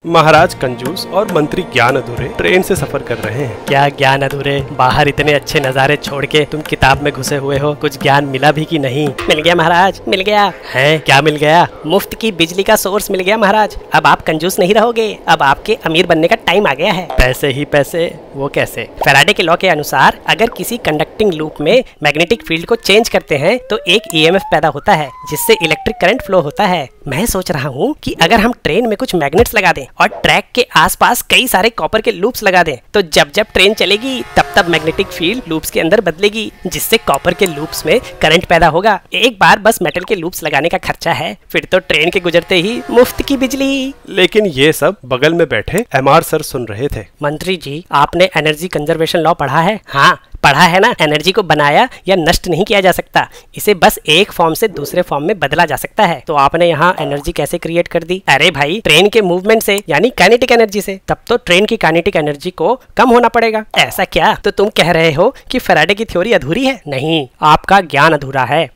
महाराज कंजूस और मंत्री ज्ञान अधूरे ट्रेन से सफर कर रहे हैं। क्या ज्ञान अधूरे, बाहर इतने अच्छे नज़ारे छोड़ के तुम किताब में घुसे हुए हो, कुछ ज्ञान मिला भी कि नहीं? मिल गया महाराज, मिल गया। है क्या मिल गया? मुफ्त की बिजली का सोर्स मिल गया महाराज। अब आप कंजूस नहीं रहोगे, अब आपके अमीर बनने का टाइम आ गया है। पैसे ही पैसे, वो कैसे? फैराडे के लॉ के अनुसार अगर किसी कंडक्टिंग लूप में मैग्नेटिक फील्ड को चेंज करते हैं तो एक ईएमएफ पैदा होता है जिससे इलेक्ट्रिक करंट फ्लो होता है। मैं सोच रहा हूँ कि अगर हम ट्रेन में कुछ मैग्नेट्स लगा दें और ट्रैक के आसपास कई सारे कॉपर के लूप्स लगा दें तो जब जब ट्रेन चलेगी तब तब मैग्नेटिक फील्ड लूप्स के अंदर बदलेगी जिससे कॉपर के लूप्स में करंट पैदा होगा। एक बार बस मेटल के लूप्स लगाने का खर्चा है, फिर तो ट्रेन के गुजरते ही मुफ्त की बिजली। लेकिन ये सब बगल में बैठे एमआर सर सुन रहे थे। मंत्री जी, आपने एनर्जी कंजर्वेशन लॉ पढ़ा है? हाँ पढ़ा है ना। एनर्जी को बनाया या नष्ट नहीं किया जा सकता, इसे बस एक फॉर्म से दूसरे फॉर्म में बदला जा सकता है। तो आपने यहाँ एनर्जी कैसे क्रिएट कर दी? अरे भाई, ट्रेन के मूवमेंट से यानी काइनेटिक एनर्जी से। तब तो ट्रेन की काइनेटिक एनर्जी को कम होना पड़ेगा। ऐसा क्या? तो तुम कह रहे हो कि फैराडे की थ्योरी अधूरी है? नहीं, आपका ज्ञान अधूरा है।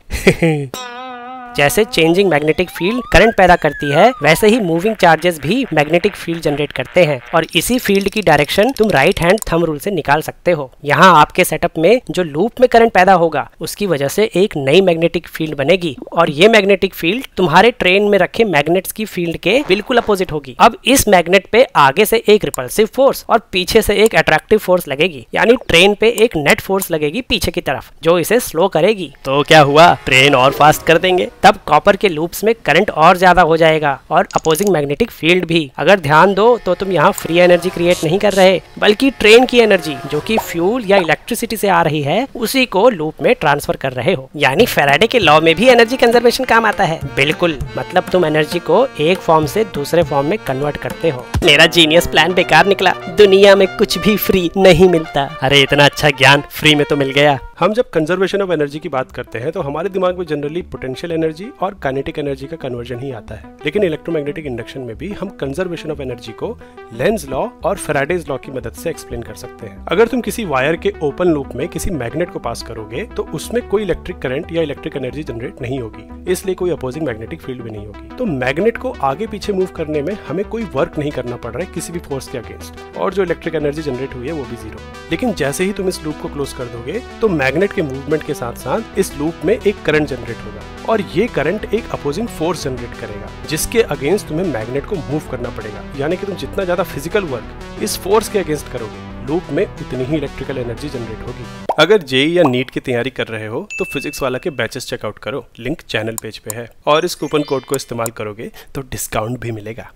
जैसे चेंजिंग मैग्नेटिक फील्ड करंट पैदा करती है, वैसे ही मूविंग चार्जेस भी मैग्नेटिक फील्ड जनरेट करते हैं और इसी फील्ड की डायरेक्शन तुम राइट हैंड थंब रूल से निकाल सकते हो। यहाँ आपके सेटअप में जो लूप में करंट पैदा होगा उसकी वजह से एक नई मैग्नेटिक फील्ड बनेगी और ये मैग्नेटिक फील्ड तुम्हारे ट्रेन में रखे मैग्नेट्स की फील्ड के बिल्कुल अपोजिट होगी। अब इस मैग्नेट पे आगे से एक रिपल्सिव फोर्स और पीछे से एक अट्रैक्टिव फोर्स लगेगी, यानी ट्रेन पे एक नेट फोर्स लगेगी पीछे की तरफ जो इसे स्लो करेगी। तो क्या हुआ? ट्रेन और फास्ट कर देंगे। तब कॉपर के लूप्स में करंट और ज्यादा हो जाएगा और अपोजिंग मैग्नेटिक फील्ड भी। अगर ध्यान दो तो तुम यहाँ फ्री एनर्जी क्रिएट नहीं कर रहे, बल्कि ट्रेन की एनर्जी जो कि फ्यूल या इलेक्ट्रिसिटी से आ रही है उसी को लूप में ट्रांसफर कर रहे हो। यानी फैराडे के लॉ में भी एनर्जी कंजर्वेशन काम आता है। बिल्कुल, मतलब तुम एनर्जी को एक फॉर्म से दूसरे फॉर्म में कन्वर्ट करते हो। मेरा जीनियस प्लान बेकार निकला। दुनिया में कुछ भी फ्री नहीं मिलता। अरे इतना अच्छा ज्ञान फ्री में तो मिल गया। हम जब कंजर्वेशन ऑफ एनर्जी की बात करते हैं तो हमारे दिमाग में जनरली पोटेंशियल एनर्जी और काइनेटिक एनर्जी का कन्वर्जन ही आता है, लेकिन इलेक्ट्रोमैग्नेटिक इंडक्शन में भी हम कंजर्वेशन ऑफ एनर्जी को लेंज लॉ और फैराडेज लॉ की मदद से एक्सप्लेन कर सकते हैं। अगर तुम किसी वायर के ओपन लूप में किसी मैग्नेट को पास करोगे तो उसमें कोई इलेक्ट्रिक करंट या इलेक्ट्रिक एनर्जी जनरेट नहीं होगी, इसलिए कोई अपोजिंग मैग्नेटिक फील्ड भी नहीं होगी। तो मैग्नेट को आगे पीछे मूव करने में हमें कोई वर्क नहीं करना पड़ रहा है किसी भी फोर्स के अगेंस्ट, और जो इलेक्ट्रिक एनर्जी जनरेट हुई है वो भी जीरो। लेकिन जैसे ही तुम इस लूप को क्लोज कर दोगे तो मैग्नेट के मूवमेंट के साथ साथ इस लूप में एक करंट जनरेट होगा और ये करंट एक अपोजिंग फोर्स जनरेट करेगा जिसके अगेंस्ट तुम्हें मैग्नेट को मूव करना पड़ेगा। यानी कि तुम जितना ज्यादा फिजिकल वर्क इस फोर्स के अगेंस्ट करोगे लूप में उतनी ही इलेक्ट्रिकल एनर्जी जनरेट होगी। अगर जेईई या नीट की तैयारी कर रहे हो तो फिजिक्स वाला के बैचेस चेकआउट करो, लिंक चैनल पेज पे है, और इस कूपन कोड को इस्तेमाल करोगे तो डिस्काउंट भी मिलेगा।